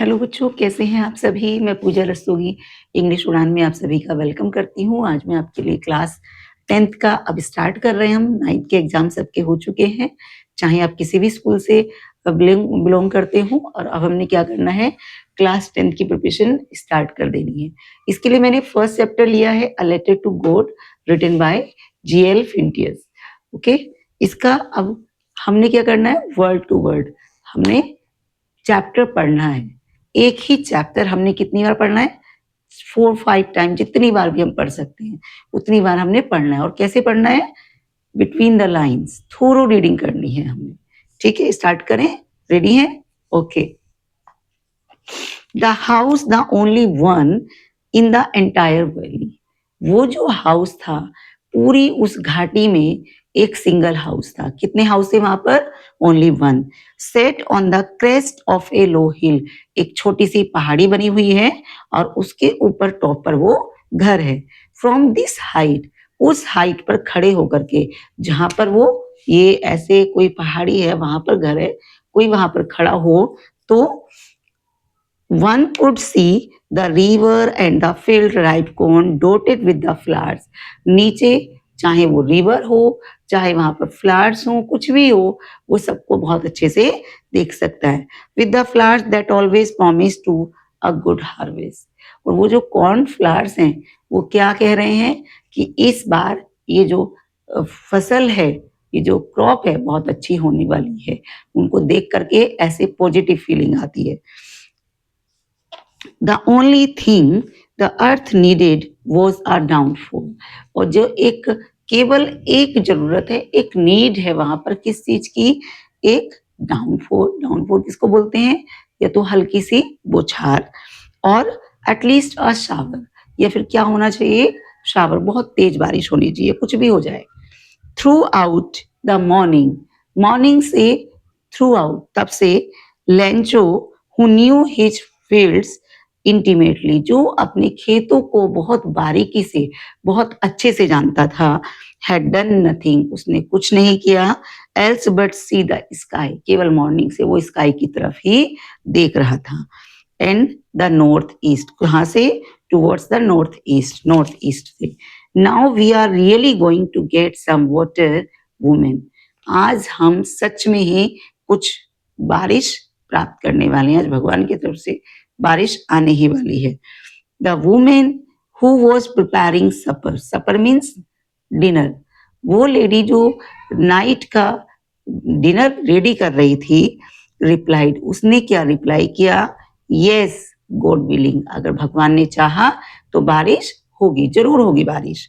Hello बच्चों, कैसे हैं आप सभी? मैं पूजा रस्तोगी इंग्लिश उड़ान में आप सभी का वेलकम करती हूँ। आज मैं आपके लिए क्लास 10th का अब स्टार्ट कर रहे हैं हम। 9th के एग्ज़ाम सबके हो चुके हैं, चाहे आप किसी भी स्कूल से बिलॉन्ग करते हो और अब हमने क्या करना है, क्लास 10th की प्रिपरेशन स्टार्ट कर देनी है। इसके लिए मैंने फर्स्ट चैप्टर लिया है a letter to God written by G L. Fuentes. Okay, इसका अब हमने क्या करना है, वर्ड टू वर्ड हमने चैप्टर पढ़ना है। एक ही चैप्टर हमने कितनी बार पढ़ना है? 4-5 टाइम, जितनी बार भी हम पढ़ सकते हैं, उतनी बार हमने पढ़ना है। और कैसे पढ़ना है? Between the lines, thorough reading करनी है हमने। ठीक है, स्टार्ट करें? रेडी हैं? Okay. The house the only one in the entire valley. वो जो हाउस था, पूरी उस घाटी में एक सिंगल हाउस था। कितने हाउस थे वहां पर? Only one. Set on the crest of a low hill. एक छोटी सी पहाड़ी बनी हुई है और उसके ऊपर टॉप पर वो घर है। फ्रॉम दिस हाइट, उस हाइट पर खड़े होकर के, जहां पर वो ये ऐसे कोई पहाड़ी है, वहां पर घर है, कोई वहां पर खड़ा हो तो one could see the river and the field ripe corn dotted with the flowers. नीचे चाहे वो रिवर हो, चाहे वहां पर फ्लावर्स हो, कुछ भी हो, वो सबको बहुत अच्छे से देख सकता है। With the flowers that always promise to a good harvest. और वो जो कॉर्न फ्लावर्स हैं, वो क्या कह रहे हैं कि इस बार ये जो फसल है, ये जो क्रॉप है, बहुत अच्छी होने वाली है। उनको देख करके ऐसे पॉजिटिव फीलिंग आती है। The only thing the earth needed was a downfall. और जो एक केवल एक जरूरत है, एक नीड है वहां पर, किस चीज की? एक डाउनफॉल। डाउनफॉल किसको बोलते हैं? या तो हल्की सी बौछार, और एटलीस्ट अ शावर, या फिर क्या होना चाहिए? शावर, बहुत तेज बारिश होनी चाहिए, कुछ भी हो जाए। Through out the morning, morning से थ्रू आउट, तब से Lencho who knew his fields intimately, जो अपने खेतों को बहुत बारीकी से, बहुत अच्छे से जानता था, हैड डन नथिंग, उसने कुछ नहीं किया, else but see the sky, केवल मॉर्निंग से वो स्काई की तरफ ही देख रहा था। एंड द नॉर्थ ईस्ट, कहाँ से? Towards the north east, north east से। Now we are really going to get some water women, आज हम सच में ही कुछ बारिश प्राप्त करने वाले हैं, आज भगवान की तरफ से बारिश आने ही वाली है। The women who was preparing supper, supper means dinner, वो लेडी जो नाइट का डिनर रेडी कर रही थी, रिप्लाइड, उसने क्या रिप्लाई किया? यस गॉड विलिंग, अगर भगवान ने चाहा तो बारिश होगी, जरूर होगी बारिश।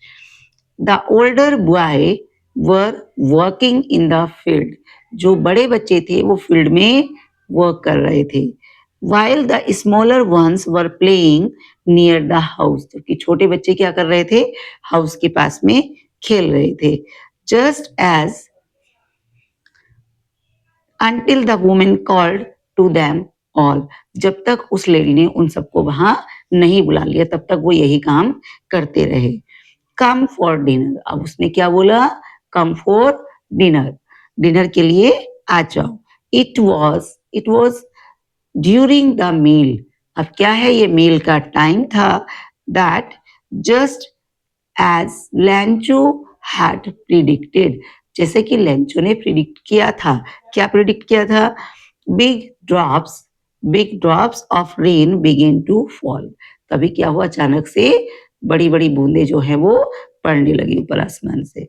The older boy were working in the field, जो बड़े बच्चे थे वो फील्ड में वर्क कर रहे थे। while the smaller ones were playing near the house, जबकि छोटे बच्चे क्या कर रहे थे? हाउस के पास में खेल रहे थे। just as until the woman called to them all, जब तक उस लेडी ने उन सबको वहां नहीं बुला लिया, तब तक वो यही काम करते रहे। come for dinner, अब उसने क्या बोला? come for dinner, डिनर के लिए आ जाओ। it was during the meal, अब क्या है? ये मील का टाइम था। That just as Lencho had predicted, जैसे कि लेंचो ने प्रिडिक्ट किया था। क्या प्रिडिक्ट किया था? Big drops of rain begin to fall, तभी क्या हुआ? अचानक से बड़ी बड़ी बूंदें जो है वो पड़ने लगी ऊपर आसमान से।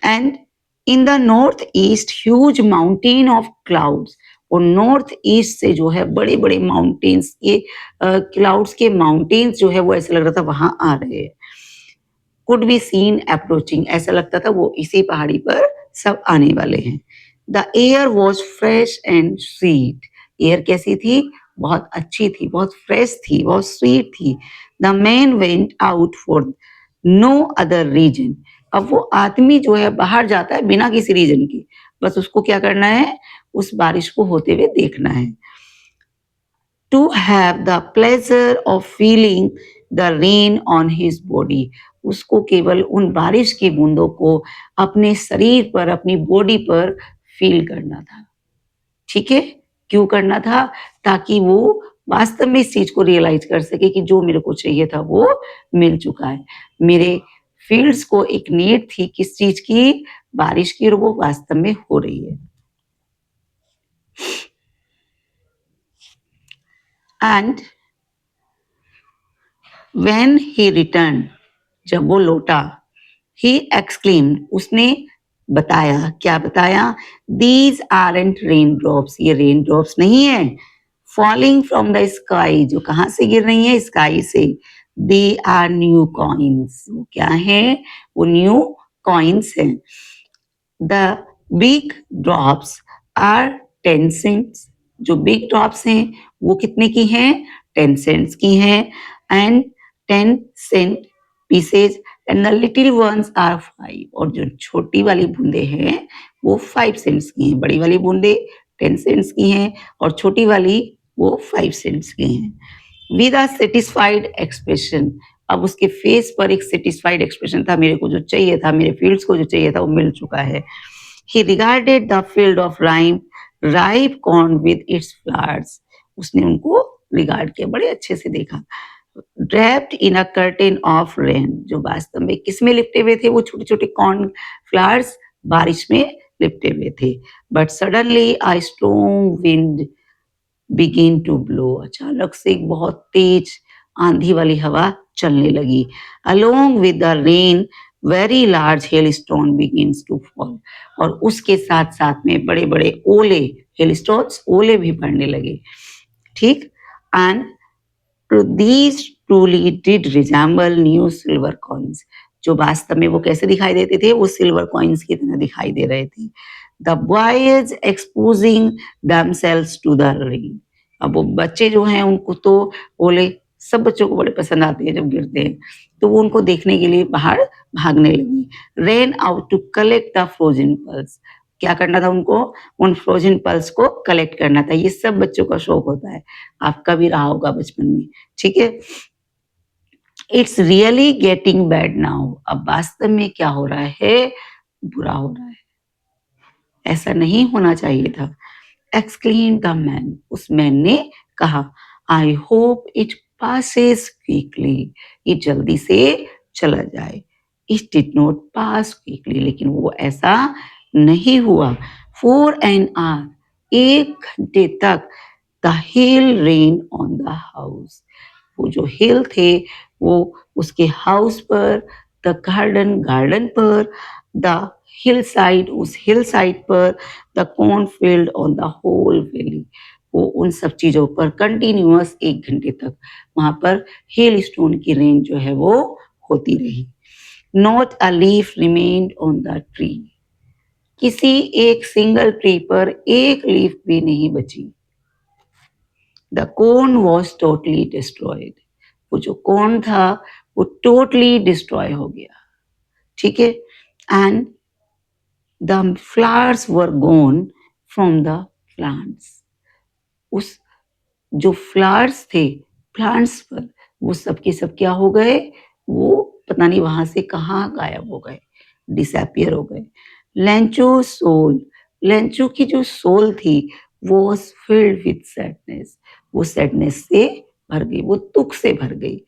And in the north east huge mountain of clouds, और नॉर्थ ईस्ट से जो है बड़े बड़े माउंटेन्स के क्लाउड्स के माउंटेन्स जो है वो ऐसा लग रहा था वहां आ रहे हैं। कुड बी सीन अप्रोचिंग, ऐसा लगता था वो इसी पहाड़ी पर सब आने वाले हैं। The air was fresh and sweet, air कैसी थी? बहुत अच्छी थी, बहुत फ्रेश थी, बहुत स्वीट थी। The man went out for no other reason, अब वो आदमी जो है बाहर जाता है बिना किसी रीजन की, बस उसको क्या करना है? उस बारिश को होते हुए देखना है। To have the pleasure of feeling the rain on his body, उसको केवल उन बारिश की बूंदों को अपने शरीर पर, अपनी बॉडी पर फील करना था। ठीक है, क्यों करना था? ताकि वो वास्तव में इस चीज को रियलाइज कर सके कि जो मेरे को चाहिए था वो मिल चुका है। मेरे फील्ड्स को एक नीड थी किस चीज की, बारिश की, और वो वास्तव में हो रही है। एंड व्हेन ही रिटर्न, जब वो लौटा, ही एक्सक्लेम्ड, उसने बताया, क्या बताया, दीज आरंट रेन ड्रॉप्स, ये रेन ड्रॉप्स नहीं है, फॉलिंग फ्रॉम द स्काई, जो कहां से गिर रही है, स्काई से, दे आर न्यू कॉइन्स, वो क्या है, वो न्यू कॉइन्स हैं। The big drops are 10 cents, जो बिग ड्रॉप्स हैं वो कितने की हैं, 10 सेंट्स की हैं, and 10 cent pieces, and the little ones are 5, और जो छोटी वाली बूंदे हैं वो 5 सेंट्स की हैं, बड़ी वाली बूंदे 10 सेंट्स की हैं और छोटी वाली वो 5 सेंट्स की हैं। विद अ सेटिस्फाइड एक्सप्रेशन, अब उसके फेस पर एक सेटिस्फाइड एक्सप्रेशन था, मेरे को जो चाहिए था, मेरे फील्ड्स को जो चाहिए था वो मिल चुका है। He regarded the field of ripe corn with its flowers, उसने उनको रिगार्ड किया, बड़े अच्छे से देखा। Draped in a curtain of rain, जो वास्तव में किस में लिपटे हुए थे, वो छोटे छोटे कॉर्न फ्लावर्स बारिश में लिपटे हुए थे। But suddenly a strong wind begin to blow, अचानक से एक बहुत तेज आंधी वाली हवा चलने लगी। Along with the rain very large hail stone begins to fall, और उसके साथ साथ में बड़े बड़े ओले, हेल स्टोन्स, ओले भी पड़ने लगे। ठीक, and these truly did resemble new silver coins, जो वास्तव में वो कैसे दिखाई देते थे, वो सिल्वर कॉइन्स की तरह दिखाई दे रहे थे। The boys exposing themselves to the rain, अब वो बच्चे जो हैं उनको तो ओले, सब बच्चों को बड़े पसंद आते हैं जब गिरते हैं, तो वो उनको देखने के लिए बाहर भागने लगी। Ran out to collect the frozen pearls, क्या करना था उनको, उन फ्रोजन पल्स को कलेक्ट करना था। ये सब बच्चों का शौक होता है, आपका भी रहा होगा बचपन में। ठीक है, it's really getting bad now, अब वास्तव में क्या हो रहा है, बुरा हो रहा है, ऐसा नहीं होना चाहिए था। एक्सक्लेम द मैन, उस मैन ने कहा, I hope it passes quickly, ये जल्दी से चला जाए। It did not pass quickly, लेकिन वो ऐसा नहीं हुआ। फॉर एन आवर, 1 घंटे तक, the hail rain on the house, वो जो हिल थे वो उसके हाउस पर, द गार्डन, गार्डन पर, द हिल साइड, उस हिल साइड पर, the cornfield on the whole valley, वो उन सब चीजों पर कंटिन्यूअस 1 घंटे तक वहां पर हेल स्टोन की रेन जो है वो होती रही। Not a leaf remained on the tree, किसी एक सिंगल ट्री पर एक लीफ भी नहीं बची। The cone was totally destroyed, वो जो कोन था वो टोटली डिस्ट्रॉय हो गया। ठीक है, and the flowers were gone from the plants, उस जो फ्लावर्स थे प्लांट्स पर, वो सब के सब क्या हो गए, वो पता नहीं वहां से कहाँ गायब हो गए, डिसअपियर हो गए। लेंचो सोल, लेंचो की जो सोल थी वो फिल्ड विथ सैडनेस, वो सैडनेस से भर गई, वो दुख से भर गई।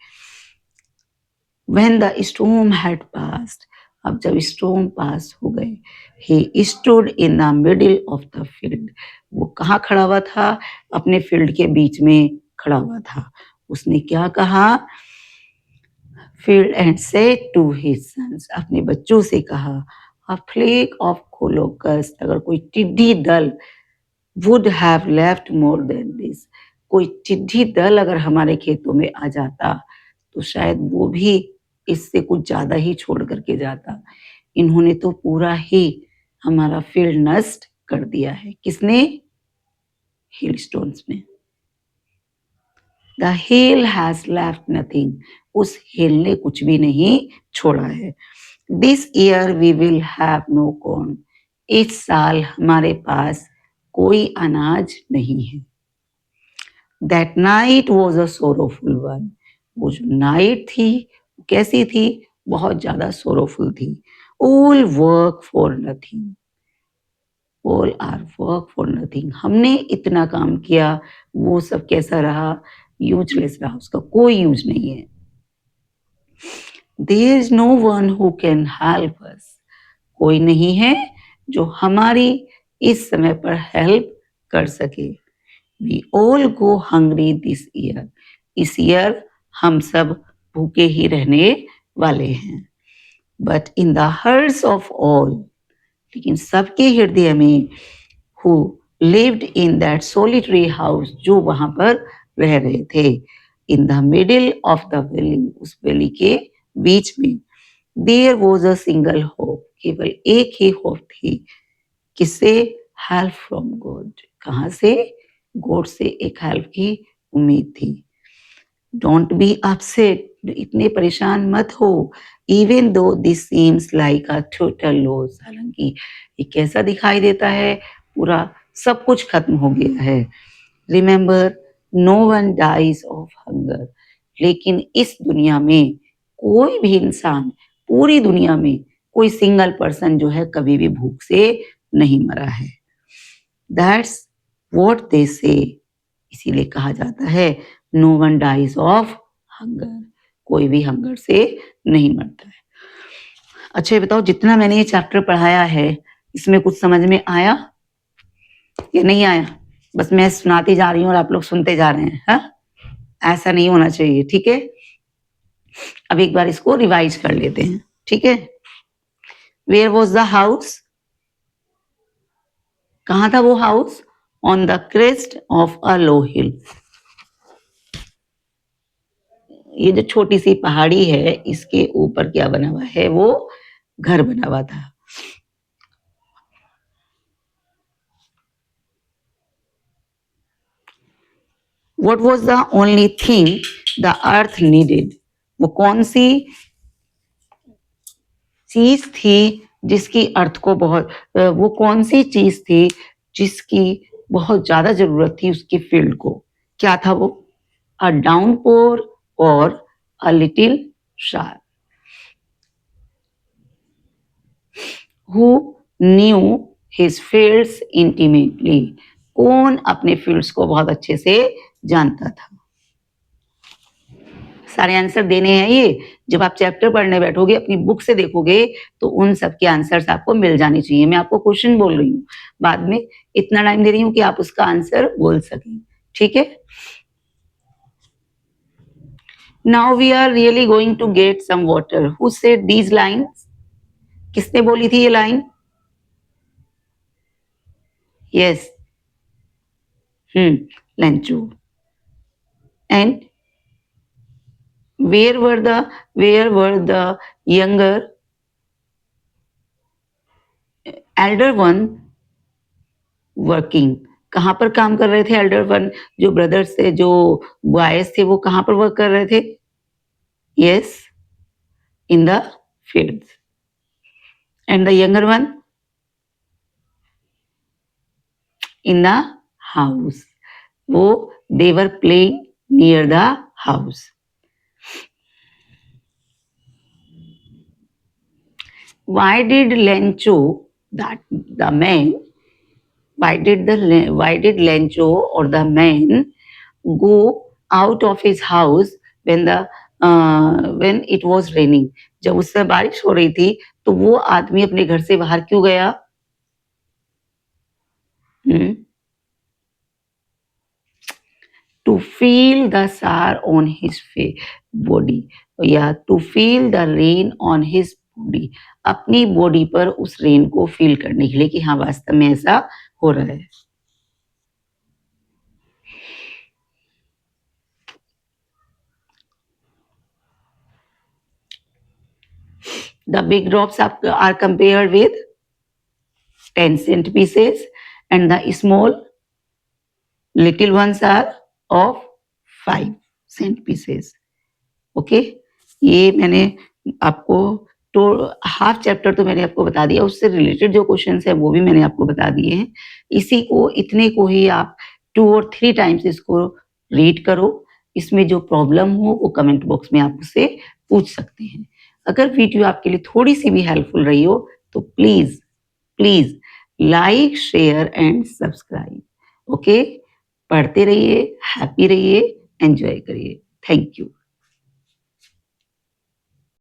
When the storm had passed, अब जब स्टॉर्म पास हो गए, he stood in the middle of the field, वो कहाँ खड़ा हुआ था, अपने फील्ड के बीच में खड़ा हुआ था। उसने क्या कहा, field and said to his sons, अपने बच्चों से कहा, a plague of कोलोकस, अगर कोई टिड्डी दल, would have left more than this, कोई टिड्डी दल अगर हमारे खेतों में आ जाता तो शायद वो भी इससे कुछ ज्यादा ही छोड़ करके जाता। इन्होंने तो पूरा ही हमारा फील्ड नष्ट कर दिया है। किसने, हेल स्टोन्स ने। The hail has left nothing, उस हेल ने कुछ भी नहीं छोड़ा है। This year we will have no corn, इस साल हमारे पास कोई अनाज नहीं है। That night was a sorrowful one, वो जो नाइट थी कैसी थी, बहुत ज्यादा सोरोफुल थी। All work for nothing, all our work for nothing, हमने इतना काम किया, वो सब कैसा रहा, यूजलेस रहा, उसका कोई यूज नहीं है। There is no one who can help us, कोई नहीं है जो हमारी इस समय पर हेल्प कर सके। We all go hungry this year, इस ईयर हम सब भूखे ही रहने वाले हैं। But in the hearts of all, लेकिन सबके हृदय में, who lived in that solitary house, जो वहां पर रह रहे थे, in the middle of the valley, उस वैली के बीच में, there was a single hope, केवल एक ही होप थी, किससे, हेल्प फ्रॉम गॉड, कहां से, गॉड से एक हेल्प की उम्मीद थी। डोंट बी अपसेट, इतने परेशान मत हो, even though this seems like a total loss, हालांकि ये कैसा दिखाई देता है, पूरा सब कुछ खत्म हो गया है। Remember, no one dies of hunger, लेकिन इस दुनिया में कोई भी इंसान, पूरी दुनिया में कोई सिंगल पर्सन जो है कभी भी भूख से नहीं मरा है। दैट्स व्हाट दे से, इसीलिए कहा जाता है no one dies of hunger, कोई भी हंगर से नहीं मरता है। अच्छा ये बताओ, जितना मैंने ये चैप्टर पढ़ाया है, इसमें कुछ समझ में आया या नहीं आया? बस मैं सुनाती जा रही हूँ और आप लोग सुनते जा रहे हैं, हा? ऐसा नहीं होना चाहिए, ठीक है? अब एक बार इसको रिवाइज कर लेते हैं, ठीक है? वेयर वॉज द हाउस, कहां था वो house? On the crest of a low hill, ये जो छोटी सी पहाड़ी है, इसके ऊपर क्या बना हुआ है, वो घर बना हुआ था। What was the only thing the earth needed, वो कौन सी चीज थी जिसकी अर्थ को बहुत, वो कौन सी चीज थी जिसकी बहुत ज्यादा जरूरत थी उसकी फील्ड को, क्या था वो? अ डाउनपोर और अ लिटिल शार। Who knew his fields intimately, कौन अपने फील्ड्स को बहुत अच्छे से जानता था? सारे आंसर देने हैं ये, जब आप चैप्टर पढ़ने बैठोगे, अपनी बुक से देखोगे, तो उन सब के आंसर्स आपको मिल जाने चाहिए। मैं आपको क्वेश्चन बोल रही हूँ, बाद में इतना टाइम दे रही हूँ कि आप उसका आंसर बोल सकें, ठीक है? Now we are really going to get some water. Who said these lines, किसने बोली थी ये लाइन? Yes, Lencho. And where were the younger elder one working, कहां पर काम कर रहे थे एल्डर वन, जो ब्रदर्स थे, जो बॉयज थे, वो कहां पर वर्क कर रहे थे? Yes, in the fields. And the younger one in the house, वो they were playing near the house. Why did Lencho, that the man, why did Lencho or the man go out of his house when the when it was raining, जब उस समय बारिश हो रही थी, तो वो आदमी अपने घर से बाहर क्यों गया? टू फील द सार ऑन हिज बॉडी, या to feel the rain on his body, अपनी बॉडी पर उस रेन को फील करने के लिए कि हाँ वास्तव में ऐसा हो रहा है। The big drops are compared with 10 cent pieces and the small little ones are of 5 cent pieces. Okay, ये मैंने आपको तो हाफ चैप्टर तो मैंने आपको बता दिया, उससे रिलेटेड जो क्वेश्चंस है वो भी मैंने आपको बता दिए हैं। इसी को, इतने को ही आप 2 और 3 टाइम्स इसको रीड करो। इसमें जो प्रॉब्लम हो वो कमेंट बॉक्स में आप मुझसे पूछ सकते हैं। अगर वीडियो आपके लिए थोड़ी सी भी हेल्पफुल रही हो तो please like, share and subscribe. Okay, पढ़ते रहिए, हैप्पी रहिए, एन्जॉय करिए। Thank you.